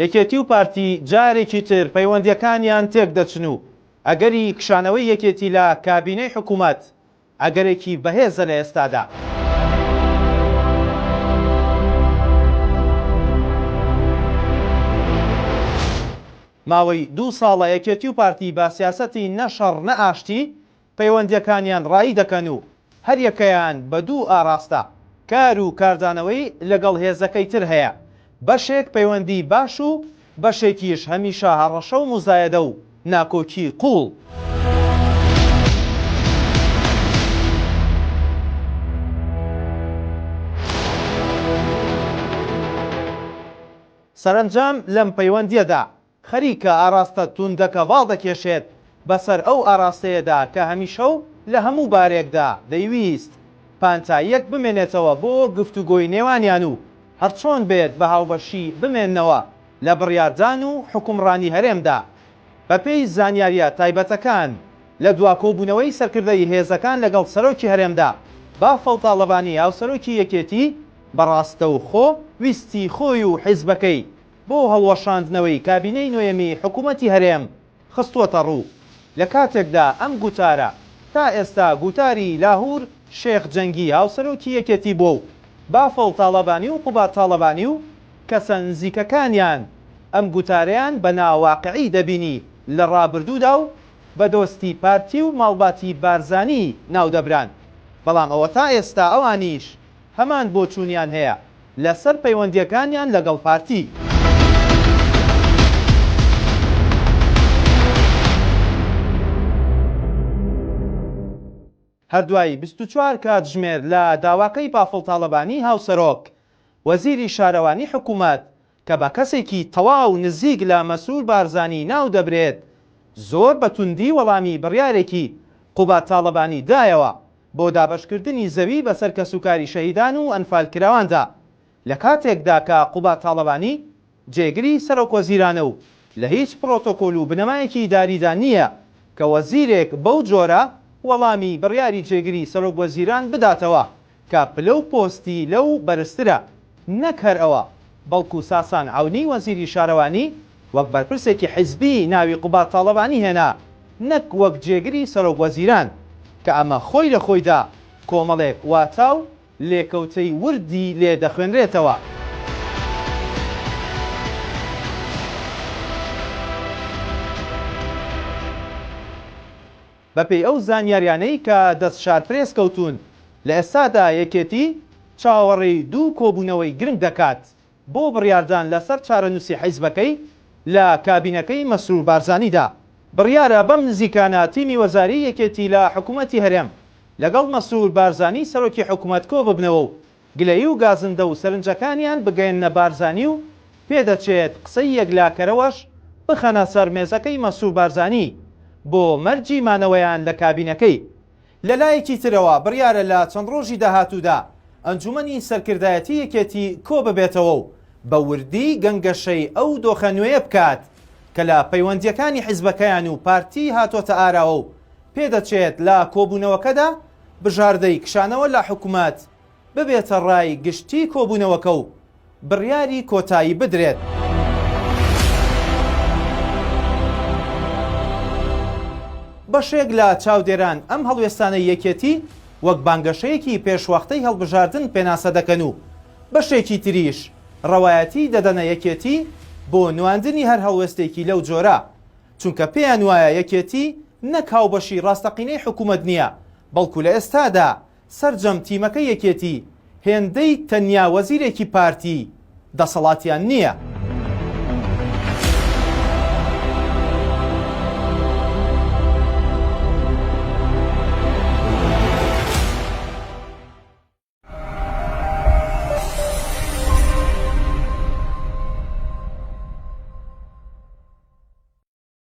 یەکێتی و پارتی جارێکی تر پەیوەندیەکانیان تێک دەچن و ئەگەری کشانەوەی یەکێتی لە کابینەی حکوومەت ئەگەرێکی بەهێزە لە ئێستادا. ماوەی 2 ساڵە یەکێتی و پارتی با سیاسەتی نەشەڕ نەئاشتی پەیوەندیەکانیان ڕایی دەکەن و هەر یەکەیان بە 2 ئاراستە کار و کاردانەوەی لەگەڵ هێزەکەی تر هەیە، بەشێک پەیوەندی باش و بەشێکیش هەمیشە هەڕەشە و موزایەدە و ناکۆکی قوڵ. سەرنجام لەم پەیوەندیەدا خەریکە ئاراستە توندەکە باڵ دەکێشێت بەسەر ئەو ئاراستەیەدا کە هەمیشە و لە هەموو بارێکدا دەیویست پانتاییەک بمێنێتەوە بۆ گفتوگۆی نێوانیان و هەرچۆن بێت بە هاوبەشی بمێننەوە لە بڕیاردان و حکومڕانی هەرێمدا. بەپێی زانیاریە تایبەتەکان لە دواکۆبوونەوەی سەرکردەی هێزەکان لەگەڵ سەرۆکی هەرێمدا، بافەڵ تاڵەبانی هاوسەرۆکی یەکێتی بەڕاستە و خۆ ویستی خۆی و حیزبەکەی بۆ هەڵوەشاندنەوەی کابینەی نوێمی حکوومەتی هەرێم خستووەتە ڕوو. لە کاتێکدا ئەم گوتارە تا ئێستا گوتاری لاهور شێخ جەنگی هاوسەرۆکی یەکێتی بۆ و بافەڵ تاڵەبانی و قوبات تاڵەبانی و کەسە نزیکەکانیان ئەم گوتارەیان بە ناواقعی دەبینی لە ڕابردوودا و بە دۆستی پارتی و ماڵباتی بارزانی ناودەبران. بەڵام ئەوە تا ئێستا ئەوانیش هەمان بۆچوونیان هەیە لەسەر پەیوەندیەکانیان لەگەڵ پارتی. هەردوای 24 کاتژمێر لە داواکەی بافڵ تاڵەبانی هاوسەرۆک وەزیری شارەوانی حکوومەت کە بە کەسێکی تەواو نزیک لە مەسوول بارزانی ناو دەبرێت زۆر بە توندی وەڵامی بڕیارێکی قوبات تاڵەبانی دایەوە بۆ دابەشکردنی زەوی بەسەر کەسوکاری شەهیدان و ئەنفالکراواندا، لە کاتێکدا کە قوبات تاڵەبانی جێگری سەرۆکوەزیرانە و لە هیچ پرۆتۆکۆل و بنەمایەکی داریدا نییە کە وەزیرێک بەو جۆرە وەڵامی بڕیاری جێگری سەرۆکوەزیران بداتەوە کە پلە و پۆستی لەو بەرزترە، نەک هەر ئەوە بەڵکو ساسان عەونی وەزیری شارەوانی وەک بەرپرسێکی حیزبی ناوی قوبات تاڵەبانی هێنا، نەک وەک جێگری سەرۆکوەزیران کە ئەمە خۆی لە خۆیدا کۆمەڵێک واتە و لێکەوتەی وردی لێ دەخوێنرێتەوە. بەپێی ئەو زانیاریانەی کە دەست شارپرێس کەوتون لە ئێستادا یەکێتی چاوەڕێی 2 کۆبوونەوەی گرنگ دەکات بۆ بڕیاردان لەسەر چارەنووسی حیزبەکەی لە کابینەکەی مەسرور بارزانیدا. بڕیارە بەم نزیکانە تیمی وەزاری یەکێتی لە حکوومەتی هەرێم لەگەڵ مەسرور بارزانی سەرۆکی حکوومەت کۆ ببنەوە و گلەیی و گازندە و سەرنجەکانیان بگەێننە بارزانی و پێدەچێت قسەی یەکلاکەرەوەش بخەنە سەر مێزەکەی مەسرور بارزانی بۆ مەرجی مانەوەیان لە کابینەکەی. لەلایەکی ترەوە بڕیارە لە چەند ڕۆژی داهاتوودا ئەنجومەنی سەرکردایەتی یەکێتی کۆ ببێتەوە و بە وردی گەنگەشەی ئەو دۆخە نوێیە بکات کە لە پەیوەندیەکانی حیزبەکەیان و پارتی هاتۆتە ئاراوە و پێدەچێت لە کۆبوونەوەکەدا بژاردەی کشانەوە لە حکوومەت ببێتە ڕای گشتی کۆبوونەوەکە و بڕیاری کۆتایی بدرێت. بەشێک لە چاودێران ئەم هەڵوێستانەی یەکێتی وەک بانگەشەیەکی پێشوەختەی هەڵبژاردن پێناسە دەکەن و بەشێکی تریش ڕەوایەتی دەدەنە یەکێتی بۆ نواندنی هەر هەڵوێستێکی لەو جۆرە، چونکە پێیان وایە یەکێتی نەک هاوبەشی ڕاستەقینەی حکوومەت نییە، بەڵکو لە ئێستادا سەرجەم تیمەکە یەکێتی هێندەی تەنیا وەزیرێکی پارتی دەسەڵاتیان نییە.